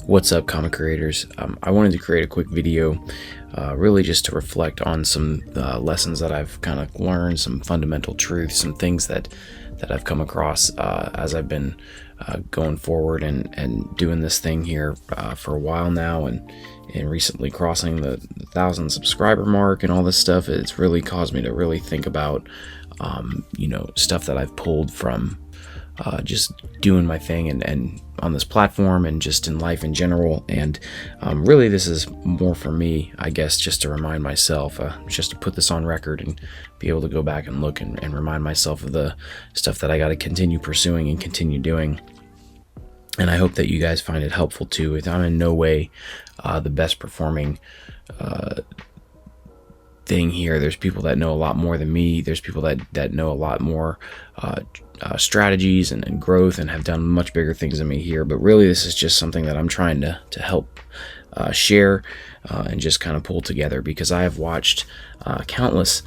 What's up, comic creators? I wanted to create a quick video really just to reflect on some lessons that I've kind of learned, some fundamental truths, some things that I've come across as I've been going forward and doing this thing here for a while now, and recently crossing the 1,000 subscriber mark and all this stuff. It's really caused me to really think about stuff that I've pulled from just doing my thing and on this platform and just in life in general. And really this is more for me, I guess, just to remind myself, just to put this on record and be able to go back and look and remind myself of the stuff that I got to continue pursuing and continue doing. And I hope that you guys find it helpful too. I'm in no way the best performing thing here. There's people that know a lot more than me. There's people that know a lot more strategies and growth and have done much bigger things than me here. But really, this is just something that I'm trying to help share and just kind of pull together, because I have watched countless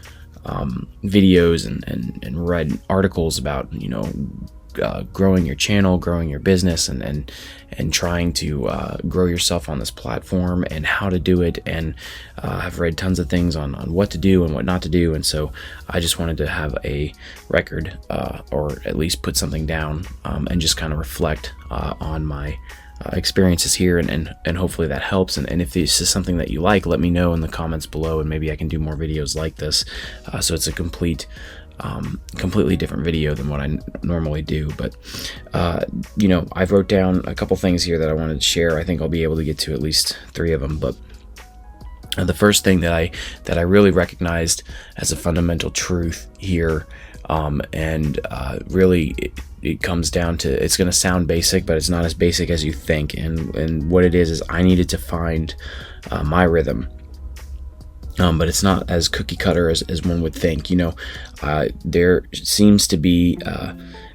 videos and read articles about growing your channel, growing your business, and trying to grow yourself on this platform and how to do it. And I've read tons of things on what to do and what not to do. And so I just wanted to have a record or at least put something down and just kind of reflect on my experiences here, and hopefully that helps. And if this is something that you like, let me know in the comments below, and maybe I can do more videos like this. So it's a completely different video than what I normally do. But I wrote down a couple things here that I wanted to share. I think I'll be able to get to at least 3 of them. But the first thing that I really recognized as a fundamental truth here, really it comes down to, it's going to sound basic, but it's not as basic as you think. And what it is I needed to find my rhythm. But it's not as cookie cutter as one would think. There seems to be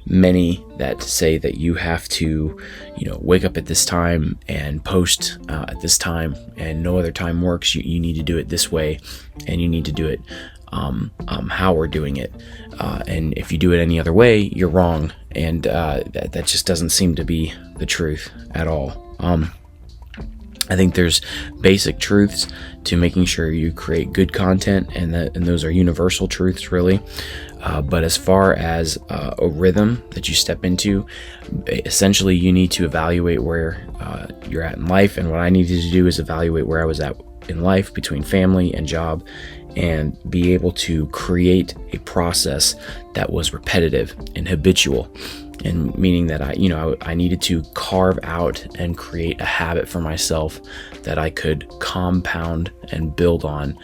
many that say that you have to, wake up at this time and post at this time, and no other time works. You need to do it this way, and you need to do it how we're doing it. And if you do it any other way, you're wrong. And that just doesn't seem to be the truth at all. I think there's basic truths to making sure you create good content, and those are universal truths, really. But as far as a rhythm that you step into, essentially you need to evaluate where you're at in life. And what I needed to do is evaluate where I was at in life between family and job, and be able to create a process that was repetitive and habitual. And meaning that I needed to carve out and create a habit for myself that I could compound and build on,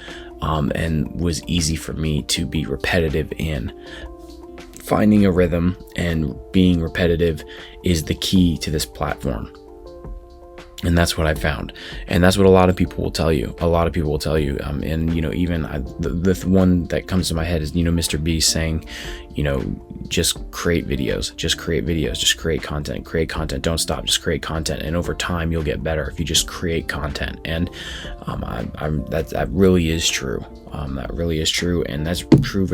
and was easy for me to be repetitive in. Finding a rhythm and being repetitive is the key to this platform. And that's what I found. And that's what a lot of people will tell you. Even the one that comes to my head is, Mr. B saying, just create videos, just create content, don't stop, just create content. And over time, you'll get better if you just create content. And that really is true. That really is true. And that's true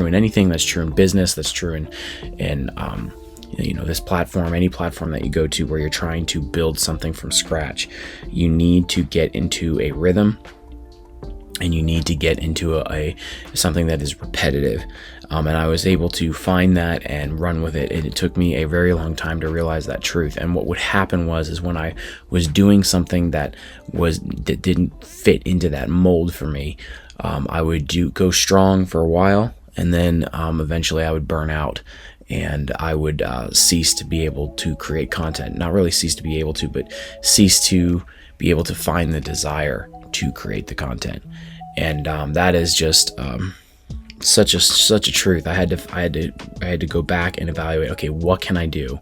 in anything. That's true in business. That's true in this platform, any platform that you go to where you're trying to build something from scratch. You need to get into a rhythm, and you need to get into something that is repetitive. And I was able to find that and run with it. And it took me a very long time to realize that truth. And what would happen was when I was doing something that didn't fit into that mold for me, I would go strong for a while, and then eventually I would burn out. And I would cease to be able to create content. Not really cease to be able to, but cease to be able to find the desire to create the content. And that is just such a truth. I had to go back and evaluate. Okay, what can I do,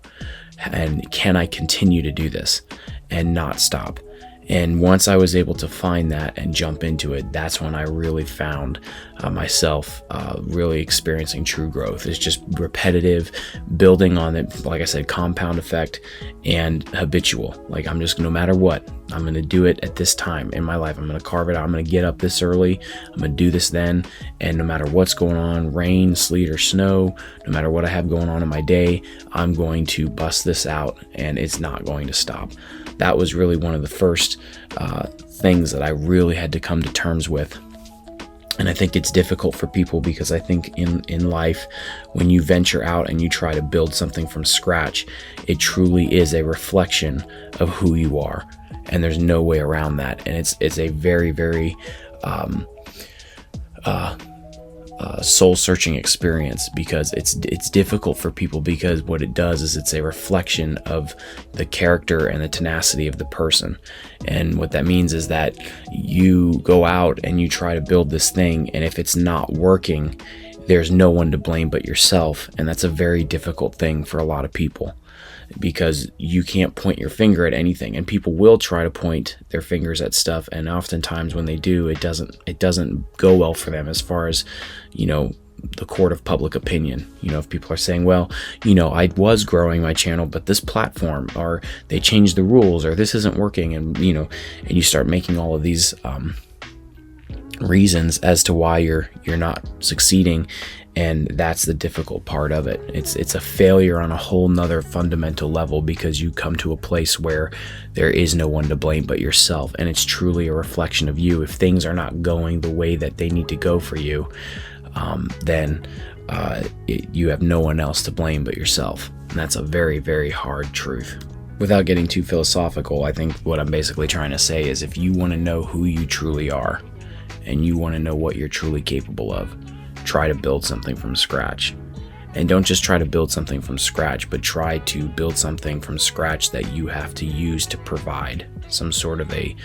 and can I continue to do this and not stop? And once I was able to find that and jump into it, that's when I really found myself really experiencing true growth. It's just repetitive, building on it, like I said, compound effect, and habitual. Like, I'm just, no matter what, I'm going to do it at this time in my life. I'm going to carve it out. I'm going to get up this early. I'm going to do this then. And no matter what's going on, rain, sleet, or snow, no matter what I have going on in my day, I'm going to bust this out, and it's not going to stop. That was really one of the first things that I really had to come to terms with. And I think it's difficult for people because I think in life, when you venture out and you try to build something from scratch, it truly is a reflection of who you are. And there's no way around that. And it's a very, very soul-searching experience, because it's difficult for people, because what it does is it's a reflection of the character and the tenacity of the person. And what that means is that you go out and you try to build this thing, and if it's not working, there's no one to blame but yourself. And that's a very difficult thing for a lot of people, because you can't point your finger at anything, and people will try to point their fingers at stuff, and oftentimes when they do, it doesn't go well for them as far as, the court of public opinion. If people are saying, well, I was growing my channel, but this platform, or they changed the rules, or this isn't working, and you start making all of these reasons as to why you're not succeeding. And that's the difficult part of it. It's a failure on a whole nother fundamental level, because you come to a place where there is no one to blame but yourself. And it's truly a reflection of you. If things are not going the way that they need to go for you, then you have no one else to blame but yourself. And that's a very, very hard truth. Without getting too philosophical, I think what I'm basically trying to say is, if you want to know who you truly are, and you want to know what you're truly capable of, try to build something from scratch. And don't just try to build something from scratch, but try to build something from scratch that you have to use to provide some sort of a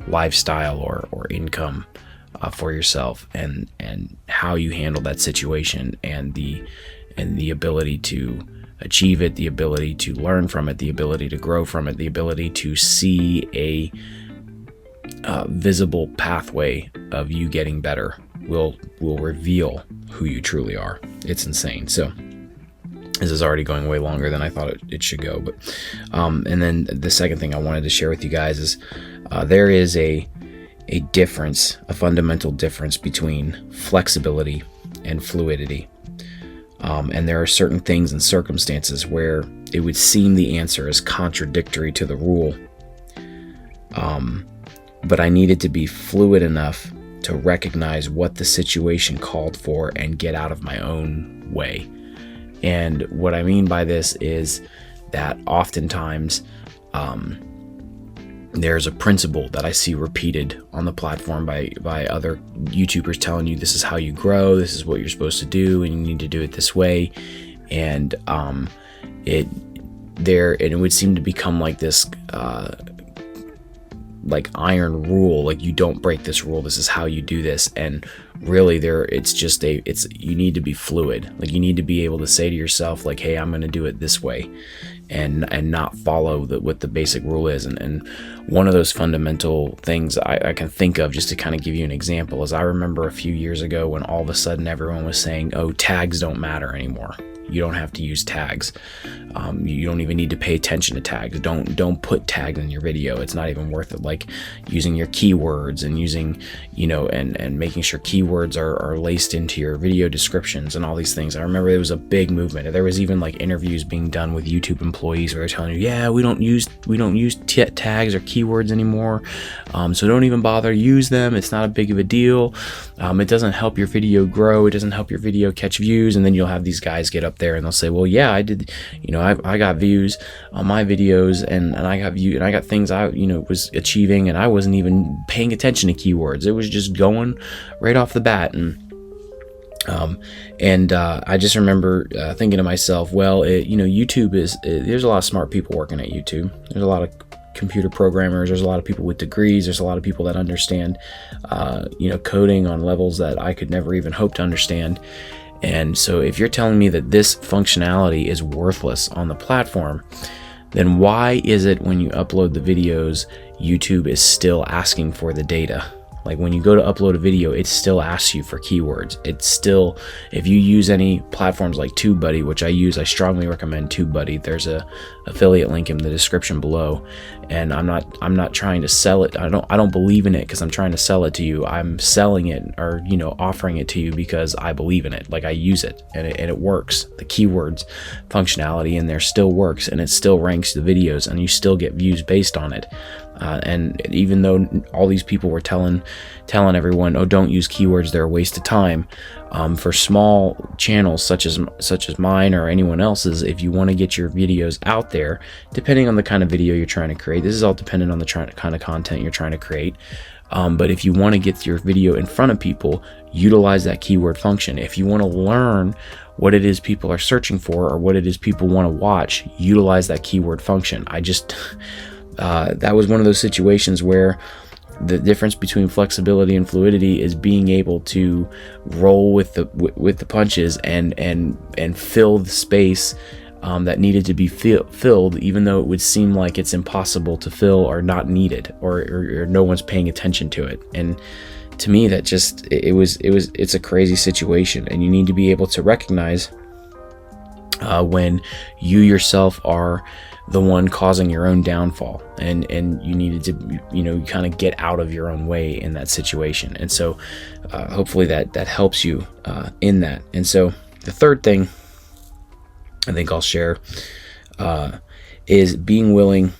lifestyle or income for yourself, and how you handle that situation, and the ability to achieve it, the ability to learn from it, the ability to grow from it, the ability to see a visible pathway of you getting better will reveal who you truly are. It's insane. So this is already going way longer than I thought it should go. But and then the second thing I wanted to share with you guys is there is a difference, a fundamental difference between flexibility and fluidity. And there are certain things and circumstances where it would seem the answer is contradictory to the rule. But I needed to be fluid enough to recognize what the situation called for and get out of my own way. And what I mean by this is that oftentimes there's a principle that I see repeated on the platform by other YouTubers telling you this is how you grow, this is what you're supposed to do, and you need to do it this way. And it would seem to become like this like iron rule, like you don't break this rule, this is how you do this. And really you need to be fluid. Like you need to be able to say to yourself, like, hey, I'm going to do it this way, and not follow what the basic rule is. And one of those fundamental things I can think of, just to kind of give you an example, is I remember a few years ago when all of a sudden everyone was saying, oh, tags don't matter anymore. You don't have to use tags. You don't even need to pay attention to tags. Don't put tags in your video. It's not even worth it. Like using your keywords and using, and making sure keywords are laced into your video descriptions and all these things. I remember there was a big movement. There was even like interviews being done with YouTube employees where they're telling you, yeah, we don't use tags or keywords anymore. So don't even bother to use them. It's not a big of a deal. It doesn't help your video grow. It doesn't help your video catch views. And then you'll have these guys get up there and they'll say, well, yeah, I did, I got views on my videos, and I got views, and I got things I was achieving, and I wasn't even paying attention to keywords. It was just going right off the bat. And I just remember thinking to myself, well, YouTube there's a lot of smart people working at YouTube. There's a lot of computer programmers, there's a lot of people with degrees, there's a lot of people that understand coding on levels that I could never even hope to understand. And so if you're telling me that this functionality is worthless on the platform, then why is it when you upload the videos, YouTube is still asking for the data? Like when you go to upload a video, it still asks you for keywords. It's still, if you use any platforms like TubeBuddy, which I use, I strongly recommend TubeBuddy. There's a affiliate link in the description below. And I'm not trying to sell it. I don't believe in it because I'm trying to sell it to you. I'm selling it, or offering it to you because I believe in it. Like I use it and it works. The keywords functionality in there still works, and it still ranks the videos, and you still get views based on it. And even though all these people were telling everyone, oh, don't use keywords, they're a waste of time. For small channels such as mine or anyone else's, if you want to get your videos out there, depending on the kind of video you're trying to create, this is all dependent on the kind of content you're trying to create. But if you want to get your video in front of people, utilize that keyword function. If you want to learn what it is people are searching for or what it is people want to watch, utilize that keyword function. That was one of those situations where the difference between flexibility and fluidity is being able to roll with the punches and fill the space that needed to be filled, even though it would seem like it's impossible to fill or not needed, or no one's paying attention to it. And to me, that just it's a crazy situation, and you need to be able to recognize when you yourself are the one causing your own downfall, and you needed to kind of get out of your own way in that situation. And so hopefully that helps you in that. And so the third thing I think I'll share is being willing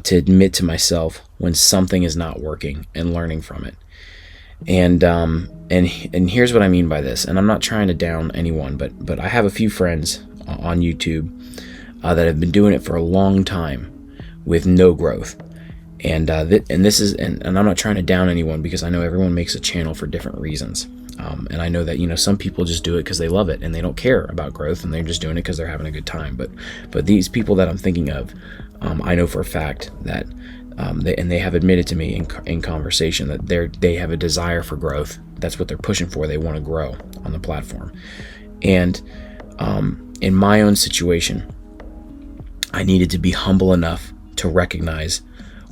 to admit to myself when something is not working and learning from it. And here's what I mean by this, and I'm not trying to down anyone, but I have a few friends on YouTube that have been doing it for a long time with no growth, and this is, and I'm not trying to down anyone, because I know everyone makes a channel for different reasons, and I know that some people just do it because they love it and they don't care about growth, and they're just doing it because they're having a good time. But these people that I'm thinking of, I know for a fact that they have admitted to me in conversation that they have a desire for growth. That's what they're pushing for. They want to grow on the platform. And in my own situation, I needed to be humble enough to recognize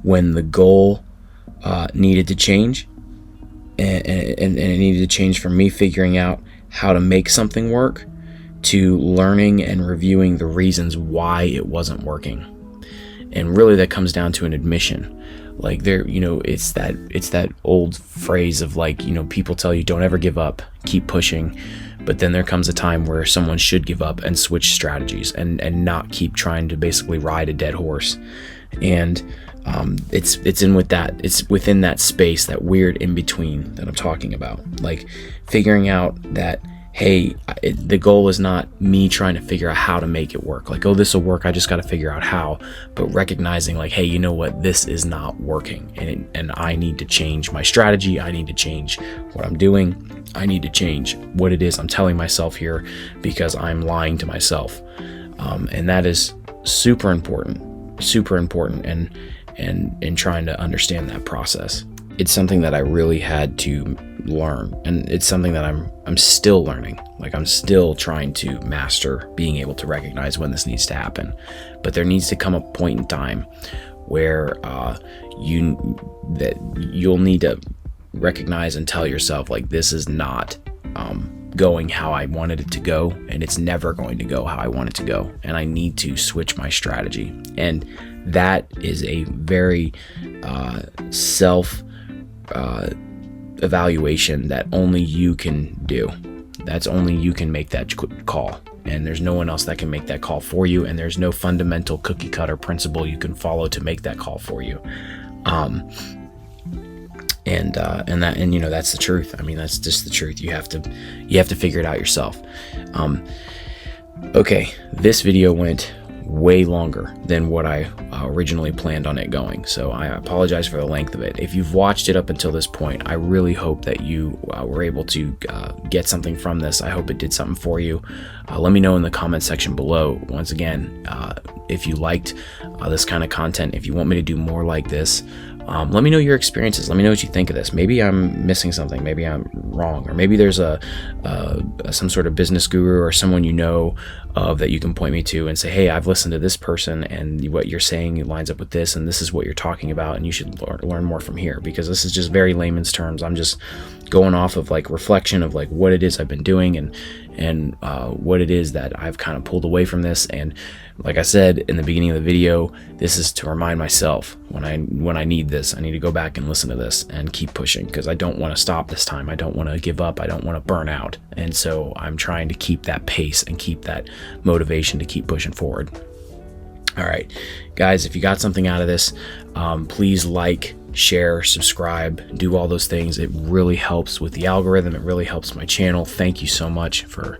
when the goal needed to change, and it needed to change from me figuring out how to make something work to learning and reviewing the reasons why it wasn't working. And really that comes down to an admission. Like it's that old phrase of people tell you don't ever give up, keep pushing. But then there comes a time where someone should give up and switch strategies and not keep trying to basically ride a dead horse. And it's within that space, that weird in between that I'm talking about. Like figuring out that, hey, the goal is not me trying to figure out how to make it work. Like, oh, this will work, I just got to figure out how. But recognizing like, hey, you know what, this is not working, and I need to change my strategy. I need to change what I'm doing. I need to change what it is I'm telling myself here, because I'm lying to myself. And that is super important, and trying to understand that process. It's something that I really had to learn, and it's something that I'm still learning. Like I'm still trying to master being able to recognize when this needs to happen. But there needs to come a point in time where you'll need to recognize and tell yourself, like, this is not going how I wanted it to go, and it's never going to go how I want it to go, and I need to switch my strategy. And that is a very self evaluation that only you can do. That's only you can make that call, and there's no one else that can make that call for you, and there's no fundamental cookie cutter principle you can follow to make that call for you. That's the truth. I mean, that's just the truth. You have to figure it out yourself. Okay, this video went way longer than what I originally planned on it going, so I apologize for the length of it. If you've watched it up until this point, I really hope that you were able to get something from this. I hope it did something for you. Let me know in the comment section below, once again, if you liked this kind of content, if you want me to do more like this. Let me know your experiences. Let me know what you think of this. Maybe I'm missing something. Maybe I'm wrong. Or maybe there's some sort of business guru or someone of that you can point me to and say, hey, I've listened to this person and what you're saying lines up with this, and this is what you're talking about, and you should learn more from here, because this is just very layman's terms. I'm just going off of like reflection of like what it is I've been doing and what it is that I've kind of pulled away from this. And like I said in the beginning of the video, this is to remind myself when I need this, I need to go back and listen to this and keep pushing, because I don't want to stop this time. I don't want to give up. I don't want to burn out. And so I'm trying to keep that pace and keep that motivation to keep pushing forward. All right, guys, if you got something out of this, please like, share, subscribe, do all those things. It really helps with the algorithm. It really helps my channel. Thank you so much for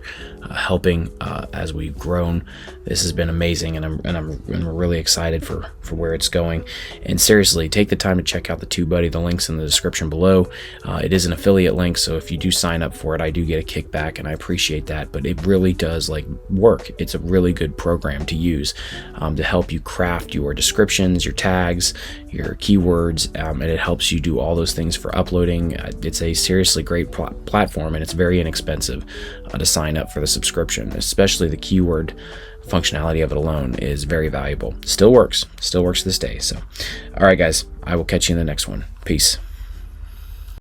helping as we've grown. This has been amazing, and I'm really excited for where it's going. And seriously, take the time to check out the TubeBuddy. The link's in the description below. It is an affiliate link, so if you do sign up for it, I do get a kickback, and I appreciate that. But it really does like work. It's a really good program to use to help you craft your descriptions, your tags, your keywords, and it helps you do all those things for uploading. It's a seriously great platform, and it's very inexpensive to sign up for the subscription. Especially the keyword functionality of it alone is very valuable. Still works to this day. So all right, guys, I will catch you in the next one. Peace.